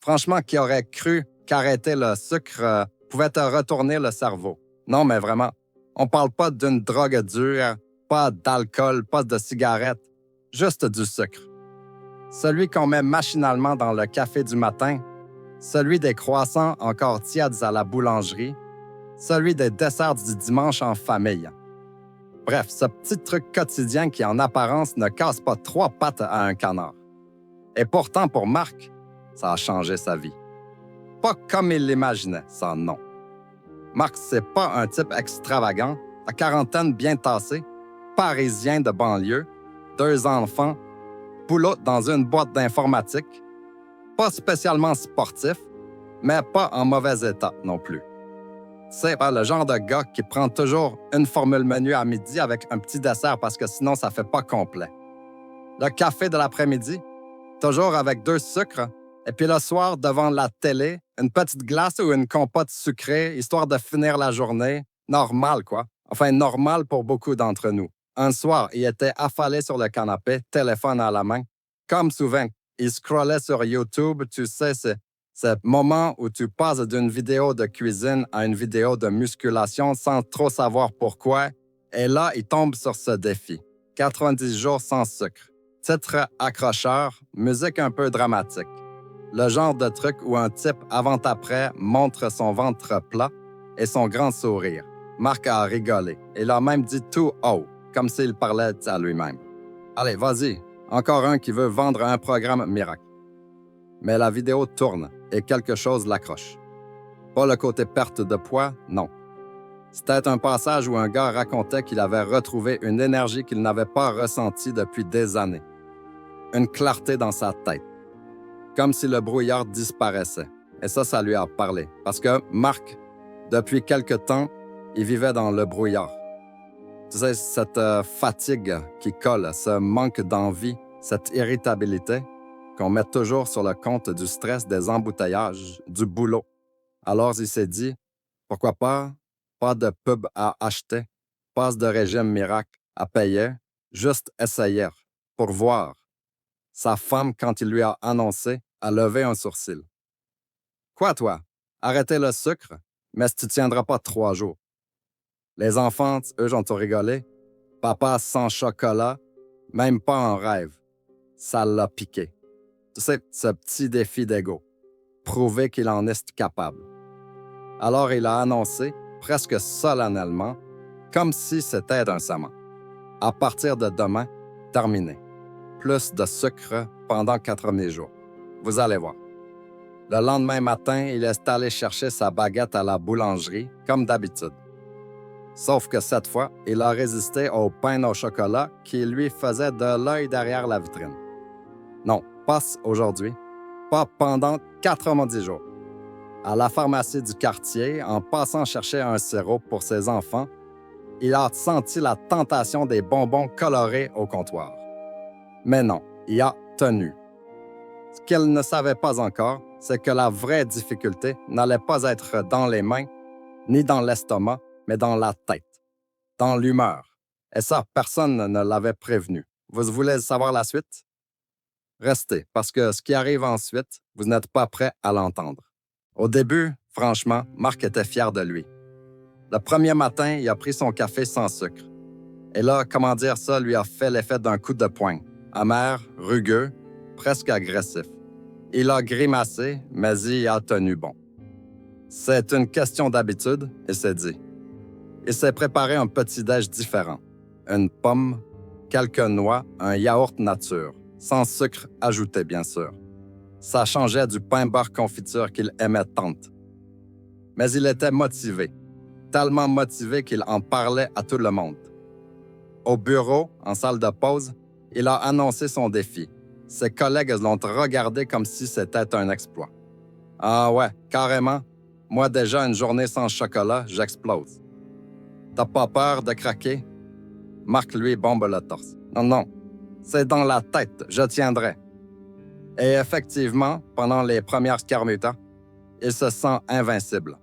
Franchement, qui aurait cru qu'arrêter le sucre pouvait te retourner le cerveau? Non, mais vraiment, on parle pas d'une drogue dure, pas d'alcool, pas de cigarettes, juste du sucre. Celui qu'on met machinalement dans le café du matin, celui des croissants encore tièdes à la boulangerie, celui des desserts du dimanche en famille. Bref, ce petit truc quotidien qui en apparence ne casse pas 3 pattes à un canard. Et pourtant, pour Marc, ça a changé sa vie. Pas comme il l'imaginait, ça non. Marc, c'est pas un type extravagant, à quarantaine bien tassée, parisien de banlieue, 2 enfants, boulot dans une boîte d'informatique, pas spécialement sportif, mais pas en mauvais état non plus. C'est pas le genre de gars qui prend toujours une formule menu à midi avec un petit dessert parce que sinon ça fait pas complet. Le café de l'après-midi, toujours avec 2 sucres, et puis le soir, devant la télé, une petite glace ou une compote sucrée, histoire de finir la journée. Normal, quoi. Enfin, normal pour beaucoup d'entre nous. Un soir, il était affalé sur le canapé, téléphone à la main. Comme souvent, il scrollait sur YouTube, tu sais, c'est ce moment où tu passes d'une vidéo de cuisine à une vidéo de musculation sans trop savoir pourquoi. Et là, il tombe sur ce défi. 90 jours sans sucre. Titre accrocheur, musique un peu dramatique. Le genre de truc où un type avant-après montre son ventre plat et son grand sourire. Marc a rigolé. Il a même dit tout haut, comme s'il parlait à lui-même. Allez, vas-y, encore un qui veut vendre un programme miracle. Mais la vidéo tourne et quelque chose l'accroche. Pas le côté perte de poids, non. C'était un passage où un gars racontait qu'il avait retrouvé une énergie qu'il n'avait pas ressentie depuis des années. Une clarté dans sa tête. Comme si le brouillard disparaissait. Et ça lui a parlé. Parce que Marc, depuis quelque temps, il vivait dans le brouillard. Tu sais, cette fatigue qui colle, ce manque d'envie, cette irritabilité qu'on met toujours sur le compte du stress, des embouteillages, du boulot. Alors il s'est dit, pourquoi pas de pub à acheter, pas de régime miracle à payer, juste essayer, pour voir. Sa femme, quand il lui a annoncé, a levé un sourcil. Quoi, toi? Arrêter le sucre? Mais tu tiendras pas 3 jours. Les enfants, eux, j'en ai rigolé. Papa sans chocolat, même pas en rêve. Ça l'a piqué. Tu sais, ce petit défi d'ego. Prouver qu'il en est capable. Alors il a annoncé, presque solennellement, comme si c'était un serment. À partir de demain, terminé. Plus de sucre pendant 90 jours. Vous allez voir. Le lendemain matin, il est allé chercher sa baguette à la boulangerie, comme d'habitude. Sauf que cette fois, il a résisté au pain au chocolat qui lui faisait de l'œil derrière la vitrine. Non, pas aujourd'hui. Pas pendant 90 jours. À la pharmacie du quartier, en passant chercher un sirop pour ses enfants, il a senti la tentation des bonbons colorés au comptoir. Mais non, il a tenu. Ce qu'il ne savait pas encore, c'est que la vraie difficulté n'allait pas être dans les mains, ni dans l'estomac, mais dans la tête, dans l'humeur. Et ça, personne ne l'avait prévenu. Vous voulez savoir la suite? Restez, parce que ce qui arrive ensuite, vous n'êtes pas prêt à l'entendre. Au début, franchement, Marc était fier de lui. Le premier matin, il a pris son café sans sucre. Et là, comment dire ça, lui a fait l'effet d'un coup de poing. Amer, rugueux, presque agressif. Il a grimacé, mais il a tenu bon. C'est une question d'habitude, il s'est dit. Il s'est préparé un petit-déj différent. Une pomme, quelques noix, un yaourt nature, sans sucre ajouté, bien sûr. Ça changeait du pain beurre confiture qu'il aimait tant. Mais il était motivé, tellement motivé qu'il en parlait à tout le monde. Au bureau, en salle de pause, il a annoncé son défi. Ses collègues l'ont regardé comme si c'était un exploit. Ah ouais, carrément. Moi déjà, une journée sans chocolat, j'explose. T'as pas peur de craquer? Marc lui bombe le torse. Non, c'est dans la tête, je tiendrai. Et effectivement, pendant les premières scarmutas, il se sent invincible,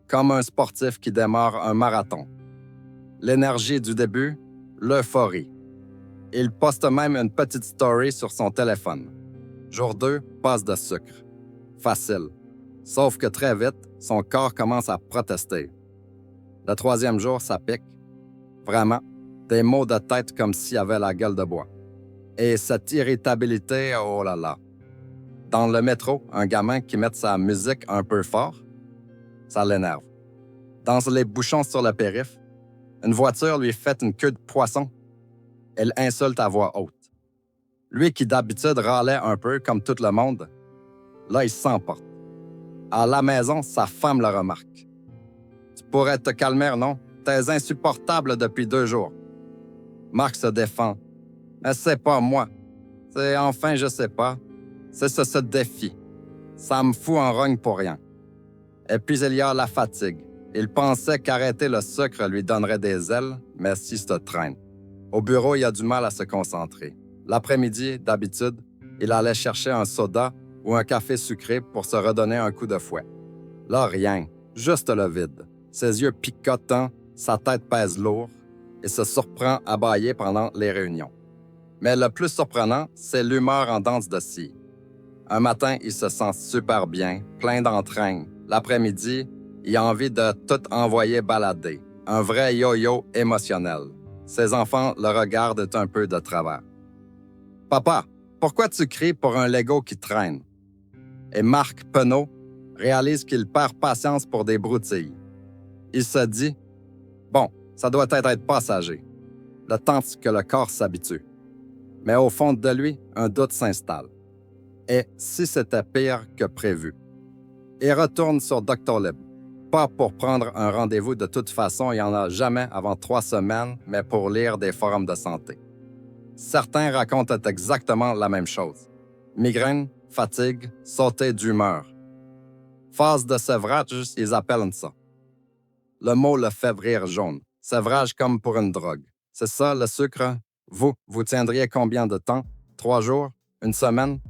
comme un sportif qui démarre un marathon. L'énergie du début, l'euphorie. Il poste même une petite story sur son téléphone. Jour 2, passe de sucre. Facile. Sauf que très vite, son corps commence à protester. Le troisième jour, ça pique. Vraiment, des maux de tête comme s'il avait la gueule de bois. Et cette irritabilité, oh là là. Dans le métro, un gamin qui met sa musique un peu fort, ça l'énerve. Dans les bouchons sur le périph', une voiture lui fait une queue de poisson. Elle insulte à voix haute. Lui qui d'habitude râlait un peu comme tout le monde, là, il s'emporte. À la maison, sa femme le remarque. Tu pourrais te calmer, non? T'es insupportable depuis 2 jours. Marc se défend. Mais c'est pas moi. C'est enfin, je sais pas. C'est ce défi. Ça me fout en rogne pour rien. Et puis il y a la fatigue. Il pensait qu'arrêter le sucre lui donnerait des ailes, mais si se traîne. Au bureau, il a du mal à se concentrer. L'après-midi, d'habitude, il allait chercher un soda ou un café sucré pour se redonner un coup de fouet. Là, rien, juste le vide. Ses yeux picotants, sa tête pèse lourd et se surprend à bâiller pendant les réunions. Mais le plus surprenant, c'est l'humeur en danse de scie. Un matin, il se sent super bien, plein d'entrain. L'après-midi, il a envie de tout envoyer balader. Un vrai yo-yo émotionnel. Ses enfants le regardent un peu de travers. « Papa, pourquoi tu cries pour un Lego qui traîne? » Et Marc Penaud réalise qu'il perd patience pour des broutilles. Il se dit « Bon, ça doit être passager. » Le temps que le corps s'habitue. Mais au fond de lui, un doute s'installe. Et si c'était pire que prévu? Il retourne sur Doctolib. Pas pour prendre un rendez-vous de toute façon, il n'y en a jamais avant 3 semaines, mais pour lire des forums de santé. Certains racontent exactement la même chose. Migraine, fatigue, sauter d'humeur. Phase de sevrage, ils appellent ça. Le mot le fait rire jaune. Sevrage comme pour une drogue. C'est ça, le sucre? Vous tiendriez combien de temps? 3 jours? 1 semaine?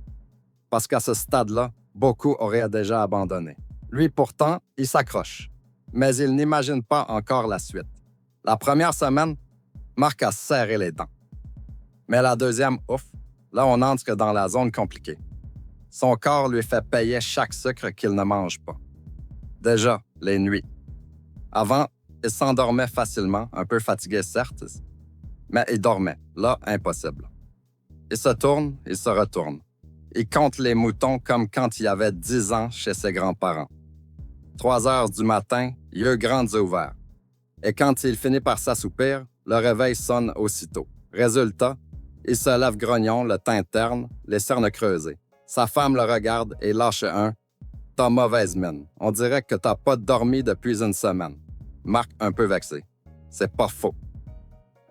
Parce qu'à ce stade-là, beaucoup auraient déjà abandonné. Lui, pourtant, il s'accroche. Mais il n'imagine pas encore la suite. La première semaine, Marc a serré les dents. Mais la deuxième, ouf, là, on entre dans la zone compliquée. Son corps lui fait payer chaque sucre qu'il ne mange pas. Déjà, les nuits. Avant, il s'endormait facilement, un peu fatigué certes, mais il dormait. Là, impossible. Il se tourne, il se retourne. Il compte les moutons comme quand il avait 10 ans chez ses grands-parents. 3 heures du matin, yeux grands et ouverts. Et quand il finit par s'assoupir, le réveil sonne aussitôt. Résultat, il se lève grognon, le teint terne, les cernes creusées. Sa femme le regarde et lâche un « T'as mauvaise mine. On dirait que t'as pas dormi depuis 1 semaine. » Marc un peu vexé. C'est pas faux.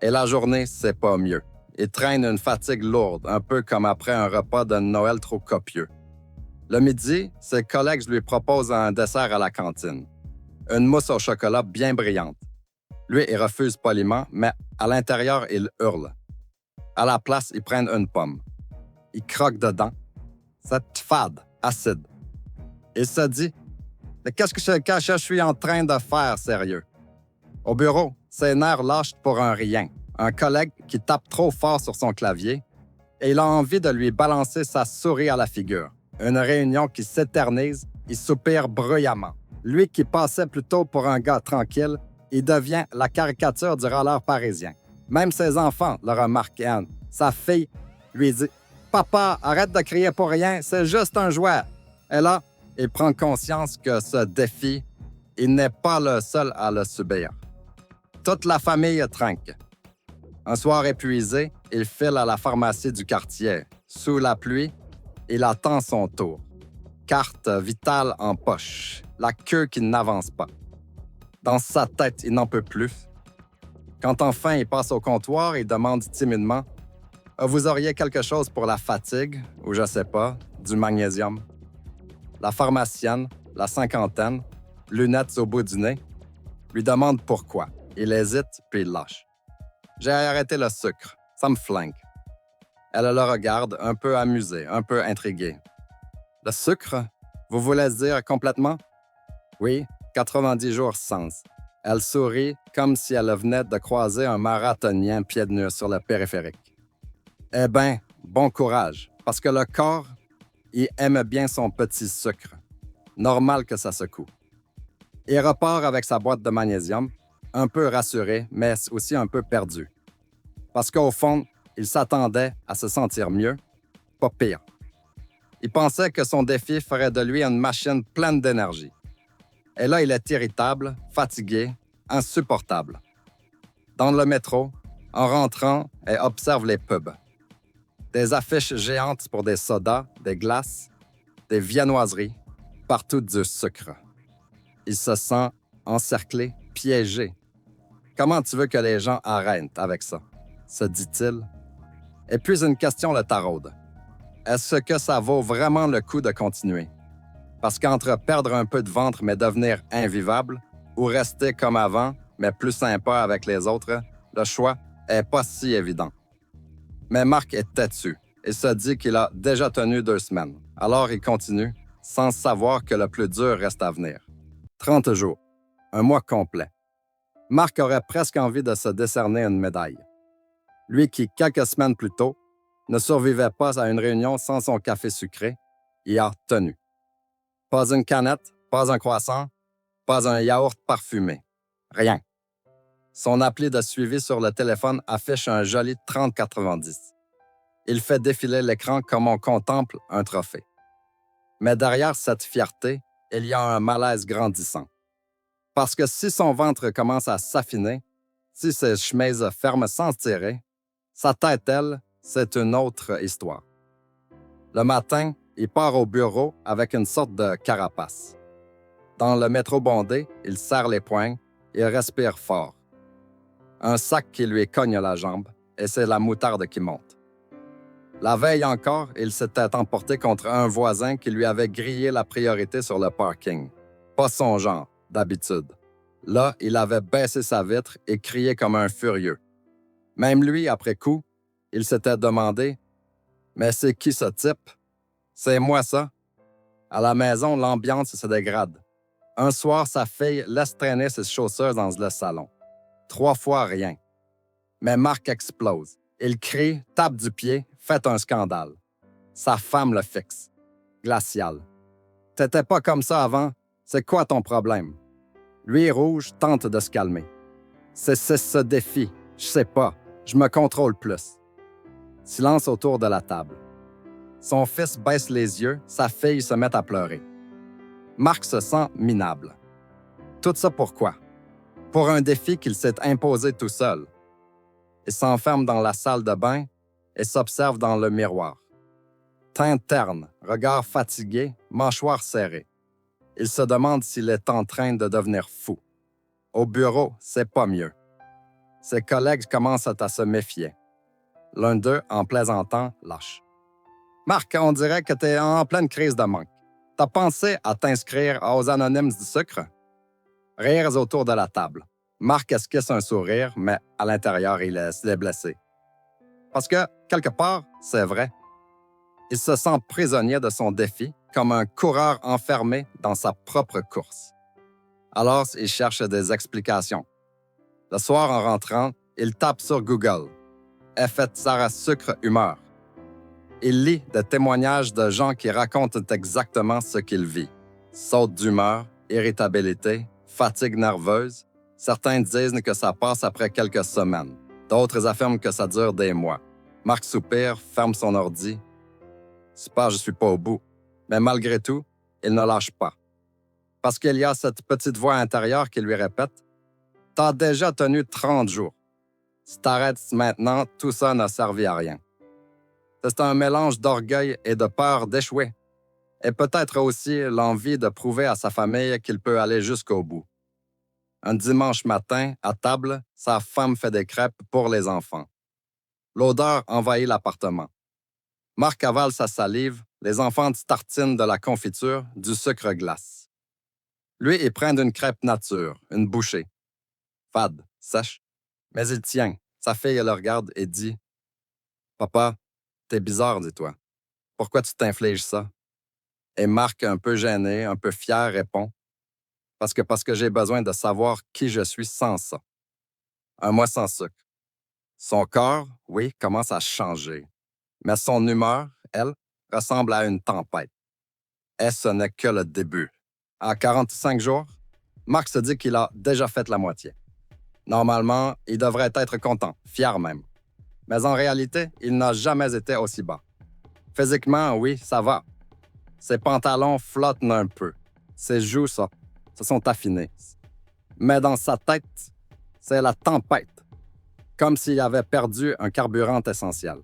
Et la journée, c'est pas mieux. Il traîne une fatigue lourde, un peu comme après un repas de Noël trop copieux. Le midi, ses collègues lui proposent un dessert à la cantine. Une mousse au chocolat bien brillante. Lui, il refuse poliment, mais à l'intérieur, il hurle. À la place, ils prennent une pomme. Il croque dedans. C'est fade, acide. Il se dit « Mais qu'est-ce que je suis en train de faire, sérieux? » Au bureau, ses nerfs lâchent pour un rien. Un collègue qui tape trop fort sur son clavier et il a envie de lui balancer sa souris à la figure. Une réunion qui s'éternise, il soupire bruyamment. Lui qui passait plutôt pour un gars tranquille, il devient la caricature du râleur parisien. Même ses enfants le remarquent. Anne. Sa fille lui dit « Papa, arrête de crier pour rien, c'est juste un jouet. » Et là, il prend conscience que ce défi, il n'est pas le seul à le subir. Toute la famille trinque. Un soir épuisé, il file à la pharmacie du quartier. Sous la pluie, il attend son tour. Carte vitale en poche, la queue qui n'avance pas. Dans sa tête, il n'en peut plus. Quand enfin il passe au comptoir, il demande timidement « Vous auriez quelque chose pour la fatigue, ou je sais pas, du magnésium? » La pharmacienne, la cinquantaine, lunettes au bout du nez, lui demande pourquoi. Il hésite, puis il lâche. « J'ai arrêté le sucre, ça me flingue. » Elle le regarde, un peu amusée, un peu intriguée. « Le sucre? Vous voulez dire complètement? » « Oui, 90 jours sans. » Elle sourit comme si elle venait de croiser un marathonien pieds nus sur le périphérique. « Eh bien, bon courage, parce que le corps, Il aime bien son petit sucre. Normal que ça secoue. Il repart avec sa boîte de magnésium, un peu rassuré, mais aussi un peu perdu. Parce qu'au fond, il s'attendait à se sentir mieux, pas pire. Il pensait que son défi ferait de lui une machine pleine d'énergie. Et là, il est irritable, fatigué, insupportable. Dans le métro, en rentrant, il observe les pubs. Des affiches géantes pour des sodas, des glaces, des viennoiseries, partout du sucre. Il se sent encerclé, piégé. Comment tu veux que les gens arrêtent avec ça? Se dit-il. Et puis une question le taraude. Est-ce que ça vaut vraiment le coup de continuer? Parce qu'entre perdre un peu de ventre mais devenir invivable, ou rester comme avant, mais plus sympa avec les autres, le choix est pas si évident. Mais Marc est têtu et se dit qu'il a déjà tenu 2 semaines. Alors il continue, sans savoir que le plus dur reste à venir. 30 jours, un mois complet. Marc aurait presque envie de se décerner une médaille. Lui qui, quelques semaines plus tôt, ne survivait pas à une réunion sans son café sucré, y a tenu. Pas une canette, pas un croissant, pas un yaourt parfumé. Rien. Son appli de suivi sur le téléphone affiche un joli 30,90. Il fait défiler l'écran comme on contemple un trophée. Mais derrière cette fierté, il y a un malaise grandissant. Parce que si son ventre commence à s'affiner, si ses chemises ferment sans se tirer, sa tête, elle, c'est une autre histoire. Le matin, il part au bureau avec une sorte de carapace. Dans le métro bondé, il serre les poings et respire fort. Un sac qui lui cogne la jambe, et c'est la moutarde qui monte. La veille encore, il s'était emporté contre un voisin qui lui avait grillé la priorité sur le parking. Pas son genre, d'habitude. Là, il avait baissé sa vitre et crié comme un furieux. Même lui, après coup, il s'était demandé « Mais c'est qui ce type? C'est moi ça? » À la maison, l'ambiance se dégrade. Un soir, sa fille laisse traîner ses chaussures dans le salon. 3 fois rien. Mais Marc explose. Il crie, tape du pied, fait un scandale. Sa femme le fixe. Glacial. « T'étais pas comme ça avant. C'est quoi ton problème? » Lui, rouge, tente de se calmer. C'est ce défi. Je sais pas. Je me contrôle plus. Silence autour de la table. Son fils baisse les yeux, sa fille se met à pleurer. Marc se sent minable. Tout ça pourquoi? Pour un défi qu'il s'est imposé tout seul. Il s'enferme dans la salle de bain et s'observe dans le miroir. Teint terne, regard fatigué, mâchoire serrée. Il se demande s'il est en train de devenir fou. Au bureau, c'est pas mieux. Ses collègues commencent à se méfier. L'un d'eux, en plaisantant, lâche. « Marc, on dirait que t'es en pleine crise de manque. T'as pensé à t'inscrire aux Anonymes du sucre? » Rires autour de la table. Marc esquisse un sourire, mais à l'intérieur, il est blessé. Parce que, quelque part, c'est vrai. Il se sent prisonnier de son défi, comme un coureur enfermé dans sa propre course. Alors, il cherche des explications. Le soir, en rentrant, il tape sur Google. Effet Sarah Sucre humeur. Il lit des témoignages de gens qui racontent exactement ce qu'ils vivent. Saute d'humeur, irritabilité, fatigue nerveuse. Certains disent que ça passe après quelques semaines. D'autres affirment que ça dure des mois. Marc soupire, ferme son ordi. Super, je suis pas au bout. Mais malgré tout, il ne lâche pas. Parce qu'il y a cette petite voix intérieure qui lui répète « T'as déjà tenu 30 jours. Si t'arrêtes maintenant, tout ça n'a servi à rien. » C'est un mélange d'orgueil et de peur d'échouer. Et peut-être aussi l'envie de prouver à sa famille qu'il peut aller jusqu'au bout. Un dimanche matin, à table, sa femme fait des crêpes pour les enfants. L'odeur envahit l'appartement. Marc avale sa salive, les enfants tartinent de la confiture, du sucre glace. Lui, il prend une crêpe nature, une bouchée. Fade, sèche. Mais il tient. Sa fille le regarde et dit « Papa, t'es bizarre, dis-toi. Pourquoi tu t'infliges ça? » Et Marc, un peu gêné, un peu fier, répond « Parce que j'ai besoin de savoir qui je suis sans ça. » Un mois sans sucre. Son corps, oui, commence à changer. Mais son humeur, elle, ressemble à une tempête. Et ce n'est que le début. À 45 jours, Marc se dit qu'il a déjà fait la moitié. Normalement, il devrait être content, fier même. Mais en réalité, il n'a jamais été aussi bas. Physiquement, oui, ça va. Ses pantalons flottent un peu. Ses joues, se sont affinées. Mais dans sa tête, c'est la tempête. Comme s'il avait perdu un carburant essentiel.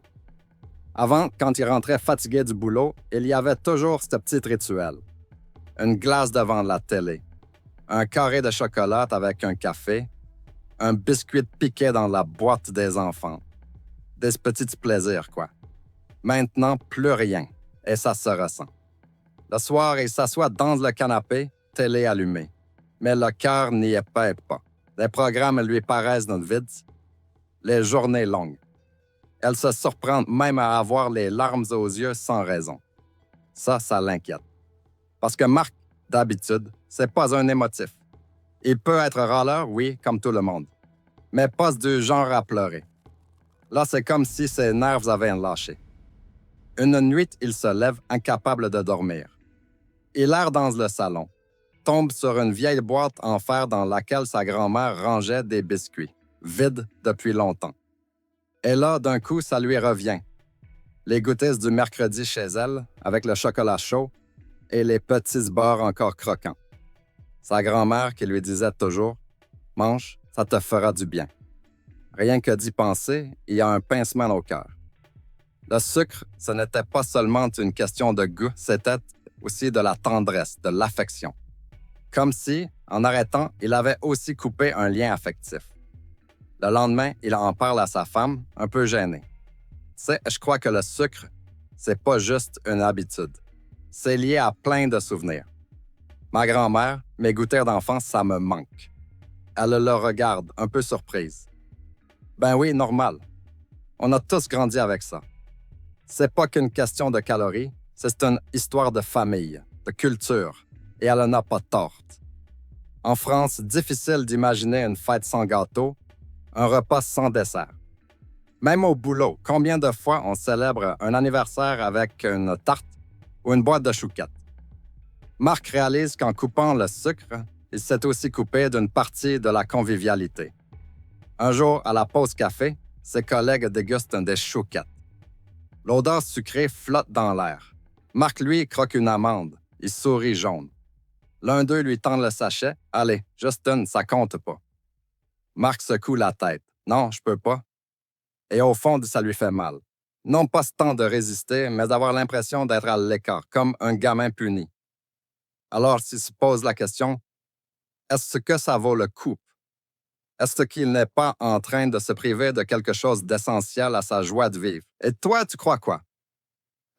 Avant, quand il rentrait fatigué du boulot, il y avait toujours ce petit rituel. Une glace devant la télé, un carré de chocolat avec un café, un biscuit piqué dans la boîte des enfants. Des petits plaisirs, quoi. Maintenant, plus rien, et ça se ressent. Le soir, il s'assoit dans le canapé, télé allumée. Mais le cœur n'y est pas. Les programmes lui paraissent dans le vide. Les journées longues. Elle se surprend même à avoir les larmes aux yeux sans raison. Ça l'inquiète. Parce que Marc, d'habitude, c'est pas un émotif. Il peut être râleur, oui, comme tout le monde. Mais pas du genre à pleurer. Là, c'est comme si ses nerfs avaient lâché. Une nuit, il se lève incapable de dormir. Il erre dans le salon, tombe sur une vieille boîte en fer dans laquelle sa grand-mère rangeait des biscuits, vides depuis longtemps. Et là, d'un coup, ça lui revient. Les goûters du mercredi chez elle, avec le chocolat chaud et les petits bords encore croquants. Sa grand-mère qui lui disait toujours « Mange, ça te fera du bien ». Rien que d'y penser, il y a un pincement au cœur. Le sucre, ce n'était pas seulement une question de goût, c'était aussi de la tendresse, de l'affection. Comme si, en arrêtant, il avait aussi coupé un lien affectif. Le lendemain, il en parle à sa femme, un peu gêné. « Tu sais, je crois que le sucre, c'est pas juste une habitude. C'est lié à plein de souvenirs. Ma grand-mère, mes goûters d'enfance, ça me manque. » Elle le regarde, un peu surprise. Ben oui, normal. On a tous grandi avec ça. C'est pas qu'une question de calories, c'est une histoire de famille, de culture, et elle n'a pas tort. En France, difficile d'imaginer une fête sans gâteau, un repas sans dessert. Même au boulot, combien de fois on célèbre un anniversaire avec une tarte ou une boîte de chouquettes? Marc réalise qu'en coupant le sucre, il s'est aussi coupé d'une partie de la convivialité. Un jour, à la pause café, ses collègues dégustent des chouquettes. L'odeur sucrée flotte dans l'air. Marc, lui, croque une amande. Il sourit jaune. L'un d'eux lui tend le sachet. « Allez, juste une, ça compte pas. » Marc secoue la tête. « Non, je peux pas. » Et au fond, ça lui fait mal. Non pas ce temps de résister, mais d'avoir l'impression d'être à l'écart, comme un gamin puni. Alors, s'il se pose la question, est-ce que ça vaut le coup? Est-ce qu'il n'est pas en train de se priver de quelque chose d'essentiel à sa joie de vivre? Et toi, tu crois quoi?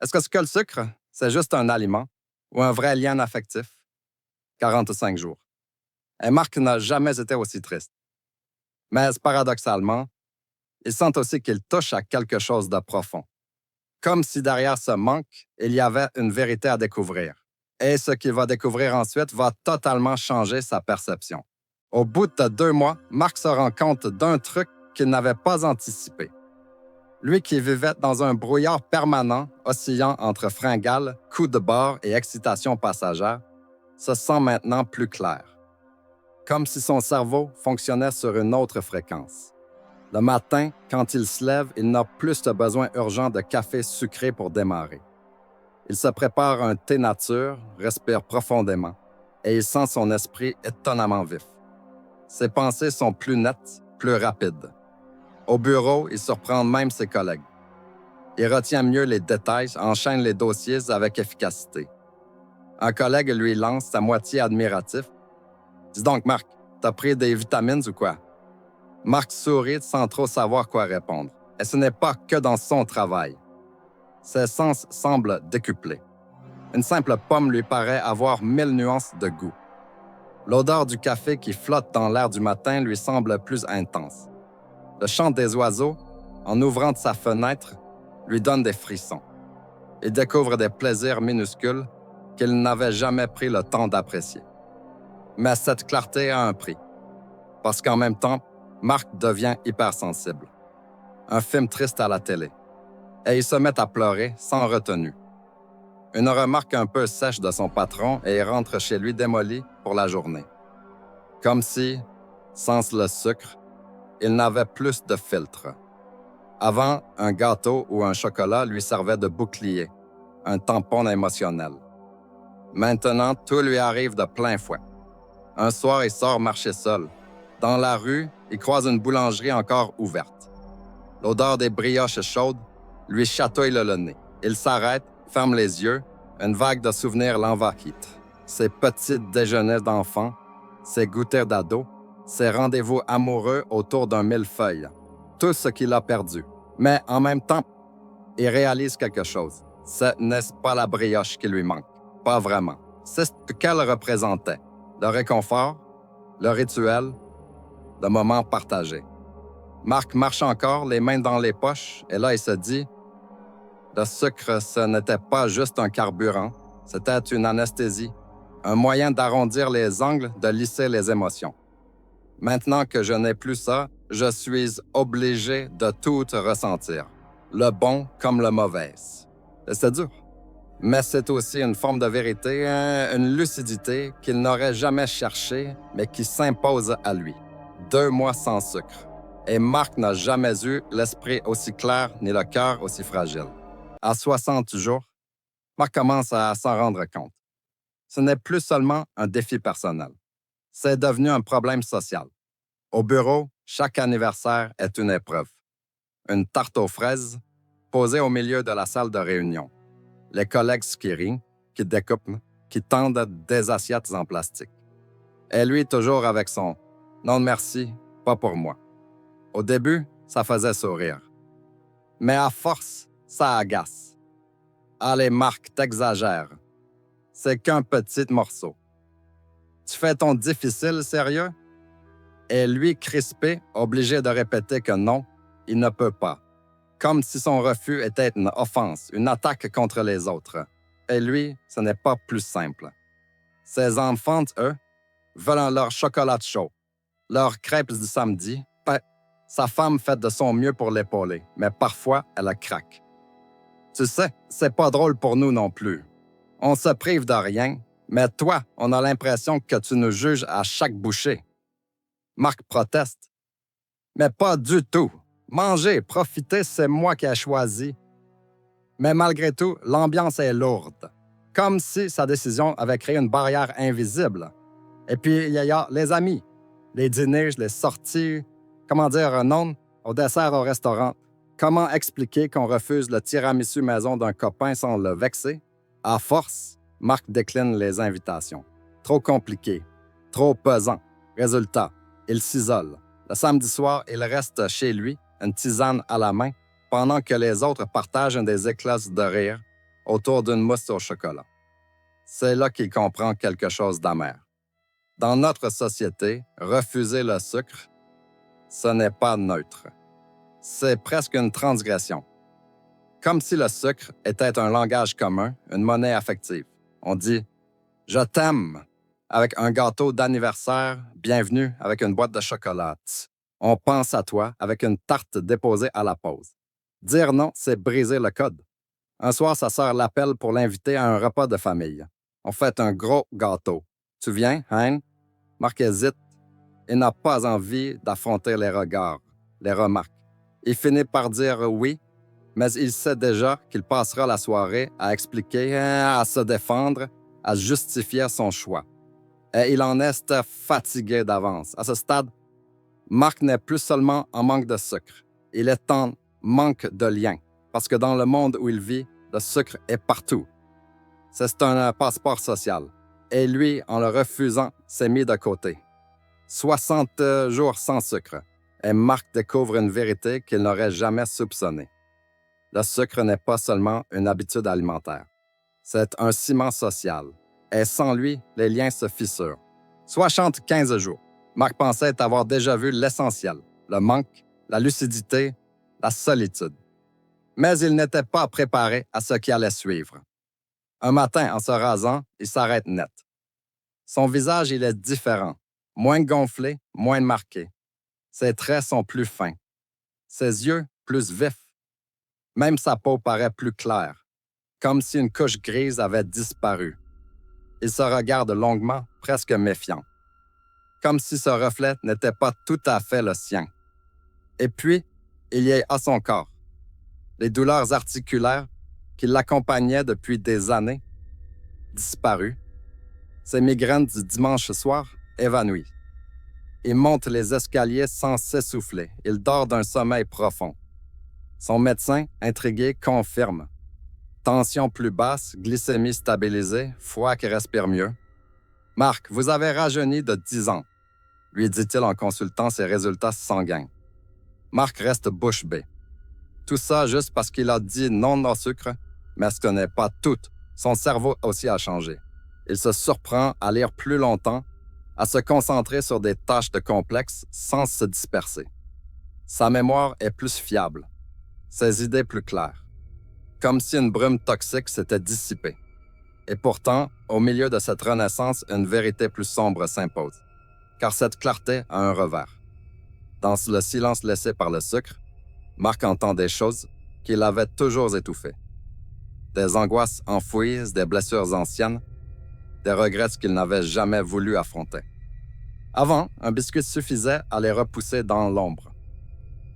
Est-ce que le sucre, c'est juste un aliment ou un vrai lien affectif? 45 jours. Et Marc n'a jamais été aussi triste. Mais paradoxalement, il sent aussi qu'il touche à quelque chose de profond. Comme si derrière ce manque, il y avait une vérité à découvrir. Et ce qu'il va découvrir ensuite va totalement changer sa perception. Au bout de 2 mois, Marc se rend compte d'un truc qu'il n'avait pas anticipé. Lui qui vivait dans un brouillard permanent, oscillant entre fringales, coups de barre et excitation passagère, se sent maintenant plus clair. Comme si son cerveau fonctionnait sur une autre fréquence. Le matin, quand il se lève, il n'a plus de besoin urgent de café sucré pour démarrer. Il se prépare un thé nature, respire profondément, et il sent son esprit étonnamment vif. Ses pensées sont plus nettes, plus rapides. Au bureau, il surprend même ses collègues. Il retient mieux les détails, enchaîne les dossiers avec efficacité. Un collègue lui lance, à moitié admiratif. « Dis donc, Marc, t'as pris des vitamines ou quoi? » Marc sourit sans trop savoir quoi répondre. Et ce n'est pas que dans son travail. Ses sens semblent décuplés. Une simple pomme lui paraît avoir 1000 nuances de goût. L'odeur du café qui flotte dans l'air du matin lui semble plus intense. Le chant des oiseaux, en ouvrant sa fenêtre, lui donne des frissons. Il découvre des plaisirs minuscules qu'il n'avait jamais pris le temps d'apprécier. Mais cette clarté a un prix. Parce qu'en même temps, Marc devient hypersensible. Un film triste à la télé. Et il se met à pleurer sans retenue. Une remarque un peu sèche de son patron et il rentre chez lui démoli pour la journée. Comme si, sans le sucre, il n'avait plus de filtre. Avant, un gâteau ou un chocolat lui servait de bouclier, un tampon émotionnel. Maintenant, tout lui arrive de plein fouet. Un soir, il sort marcher seul. Dans la rue, il croise une boulangerie encore ouverte. L'odeur des brioches chaudes lui chatouille le nez. Il s'arrête, ferme les yeux, une vague de souvenirs l'envahit. Ses petits déjeuners d'enfants, ses goûters d'ado, ses rendez-vous amoureux autour d'un millefeuille. Tout ce qu'il a perdu. Mais en même temps, il réalise quelque chose. Ce n'est pas la brioche qui lui manque. Pas vraiment. C'est ce qu'elle représentait. Le réconfort, le rituel, le moment partagé. Marc marche encore, les mains dans les poches, et là, il se dit « Le sucre, ce n'était pas juste un carburant, c'était une anesthésie, un moyen d'arrondir les angles, de lisser les émotions. Maintenant que je n'ai plus ça, je suis obligé de tout ressentir, le bon comme le mauvais. » C'est dur. Mais c'est aussi une forme de vérité, une lucidité qu'il n'aurait jamais cherchée, mais qui s'impose à lui. 2 mois sans sucre. Et Marc n'a jamais eu l'esprit aussi clair ni le cœur aussi fragile. À 60 jours, Marc commence à s'en rendre compte. Ce n'est plus seulement un défi personnel. C'est devenu un problème social. Au bureau, chaque anniversaire est une épreuve. Une tarte aux fraises posée au milieu de la salle de réunion. Les collègues qui rient, qui découpent, qui tendent des assiettes en plastique. Et lui, toujours avec son « non merci, pas pour moi ». Au début, ça faisait sourire. Mais à force, ça agace. « Allez, Marc, t'exagères. C'est qu'un petit morceau. Tu fais ton difficile, sérieux? » Et lui, crispé, obligé de répéter que non, il ne peut pas. Comme si son refus était une offense, une attaque contre les autres. Et lui, ce n'est pas plus simple. Ses enfants, eux, veulent leur chocolat chaud, leurs crêpes du samedi. Sa femme fait de son mieux pour l'épauler, mais parfois, elle craque. Tu sais, c'est pas drôle pour nous non plus. On se prive de rien, mais toi, on a l'impression que tu nous juges à chaque bouchée. Marc proteste. Mais pas du tout. Manger, profiter, c'est moi qui ai choisi. Mais malgré tout, l'ambiance est lourde. Comme si sa décision avait créé une barrière invisible. Et puis, il y a les amis, les dîners, les sorties, comment dire un non au dessert au restaurant. Comment expliquer qu'on refuse le tiramisu maison d'un copain sans le vexer? À force, Marc décline les invitations. Trop compliqué, trop pesant. Résultat, il s'isole. Le samedi soir, il reste chez lui, une tisane à la main, pendant que les autres partagent des éclats de rire autour d'une mousse au chocolat. C'est là qu'il comprend quelque chose d'amer. Dans notre société, refuser le sucre, ce n'est pas neutre. C'est presque une transgression. Comme si le sucre était un langage commun, une monnaie affective. On dit « Je t'aime » avec un gâteau d'anniversaire, bienvenue avec une boîte de chocolat. On pense à toi avec une tarte déposée à la pause. Dire non, c'est briser le code. Un soir, sa sœur l'appelle pour l'inviter à un repas de famille. On fait un gros gâteau. Tu viens, hein? Marc hésite. Il n'a pas envie d'affronter les regards, les remarques. Il finit par dire oui, mais il sait déjà qu'il passera la soirée à expliquer, à se défendre, à justifier son choix. Et il en est fatigué d'avance. À ce stade, Marc n'est plus seulement en manque de sucre. Il est en manque de lien, parce que dans le monde où il vit, le sucre est partout. C'est un passeport social. Et lui, en le refusant, s'est mis de côté. 60 jours sans sucre. Et Marc découvre une vérité qu'il n'aurait jamais soupçonnée. Le sucre n'est pas seulement une habitude alimentaire. C'est un ciment social. Et sans lui, les liens se fissurent. 75 jours. Marc pensait avoir déjà vu l'essentiel, le manque, la lucidité, la solitude. Mais il n'était pas préparé à ce qui allait suivre. Un matin, en se rasant, il s'arrête net. Son visage, il est différent, moins gonflé, moins marqué. Ses traits sont plus fins. Ses yeux, plus vifs. Même sa peau paraît plus claire. comme si une couche grise avait disparu. Il se regarde longuement, presque méfiant, comme si ce reflet n'était pas tout à fait le sien. Et puis, il y a son corps. Les douleurs articulaires qui l'accompagnaient depuis des années, disparues. Ses migraines du dimanche soir, évanouies. Il monte les escaliers sans s'essouffler. Il dort d'un sommeil profond. Son médecin, intrigué, confirme. Tension plus basse, glycémie stabilisée, foie qui respire mieux. « Marc, vous avez rajeuni de 10 ans », lui dit-il en consultant ses résultats sanguins. Marc reste bouche bée. Tout ça juste parce qu'il a dit non au sucre, mais ce n'est pas tout. Son cerveau aussi a changé. Il se surprend à lire plus longtemps, à se concentrer sur des tâches de complexes sans se disperser. Sa mémoire est plus fiable, ses idées plus claires, comme si une brume toxique s'était dissipée. Et pourtant, au milieu de cette renaissance, une vérité plus sombre s'impose, car cette clarté a un revers. Dans le silence laissé par le sucre, Marc entend des choses qu'il avait toujours étouffées. Des angoisses enfouies, des blessures anciennes, des regrets qu'il n'avait jamais voulu affronter. Avant, un biscuit suffisait à les repousser dans l'ombre.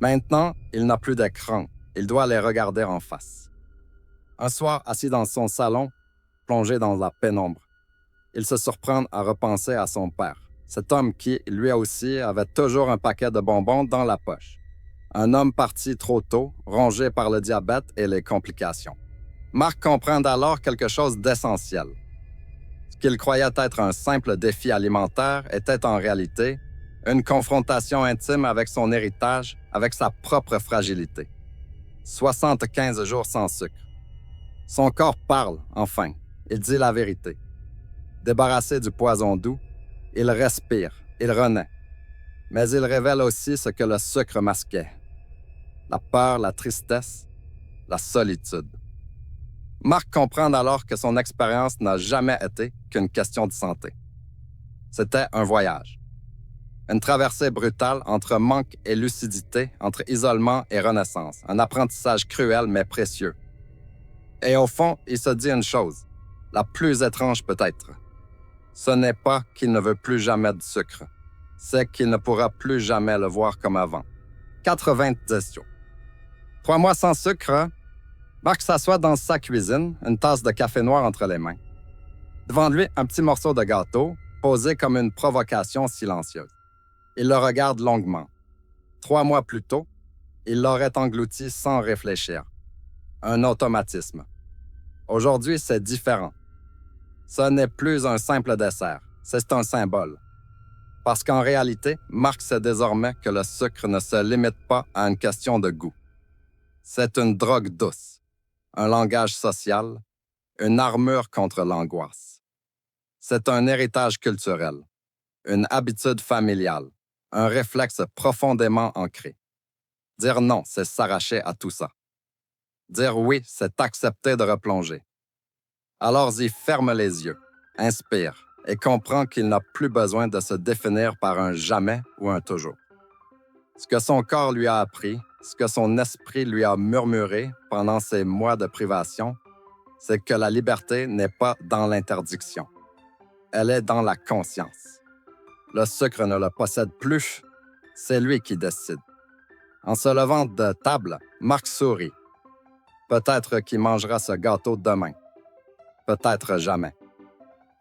Maintenant, il n'a plus d'écran, il doit les regarder en face. Un soir, assis dans son salon, plongé dans la pénombre, il se surprend à repenser à son père, cet homme qui, lui aussi, avait toujours un paquet de bonbons dans la poche. Un homme parti trop tôt, rongé par le diabète et les complications. Marc comprend alors quelque chose d'essentiel. Ce qu'il croyait être un simple défi alimentaire était en réalité une confrontation intime avec son héritage, avec sa propre fragilité. 75 jours sans sucre. Son corps parle, enfin. Il dit la vérité. Débarrassé du poison doux, il respire, il renaît. Mais il révèle aussi ce que le sucre masquait. La peur, la tristesse, la solitude. Marc comprend alors que son expérience n'a jamais été qu'une question de santé. C'était un voyage. Une traversée brutale entre manque et lucidité, entre isolement et renaissance. Un apprentissage cruel mais précieux. Et au fond, il se dit une chose, la plus étrange peut-être. Ce n'est pas qu'il ne veut plus jamais de sucre. C'est qu'il ne pourra plus jamais le voir comme avant. 90 jours. 3 mois sans sucre, Marc s'assoit dans sa cuisine, une tasse de café noir entre les mains. Devant lui, un petit morceau de gâteau, posé comme une provocation silencieuse. Il le regarde longuement. 3 mois plus tôt, il l'aurait englouti sans réfléchir. Un automatisme. Aujourd'hui, c'est différent. Ce n'est plus un simple dessert, c'est un symbole. Parce qu'en réalité, Marc sait désormais que le sucre ne se limite pas à une question de goût. C'est une drogue douce, un langage social, une armure contre l'angoisse. C'est un héritage culturel, une habitude familiale, un réflexe profondément ancré. Dire non, c'est s'arracher à tout ça. Dire oui, c'est accepter de replonger. Alors il ferme les yeux, inspire et comprend qu'il n'a plus besoin de se définir par un jamais ou un toujours. Ce que son corps lui a appris, ce que son esprit lui a murmuré pendant ces mois de privation, c'est que la liberté n'est pas dans l'interdiction. Elle est dans la conscience. Le sucre ne le possède plus, c'est lui qui décide. En se levant de table, Marc sourit. Peut-être qu'il mangera ce gâteau demain. Peut-être jamais.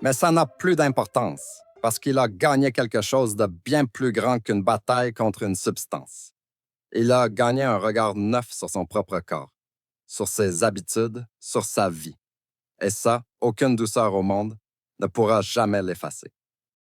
Mais ça n'a plus d'importance, parce qu'il a gagné quelque chose de bien plus grand qu'une bataille contre une substance. Il a gagné un regard neuf sur son propre corps, sur ses habitudes, sur sa vie. Et ça, aucune douceur au monde ne pourra jamais l'effacer.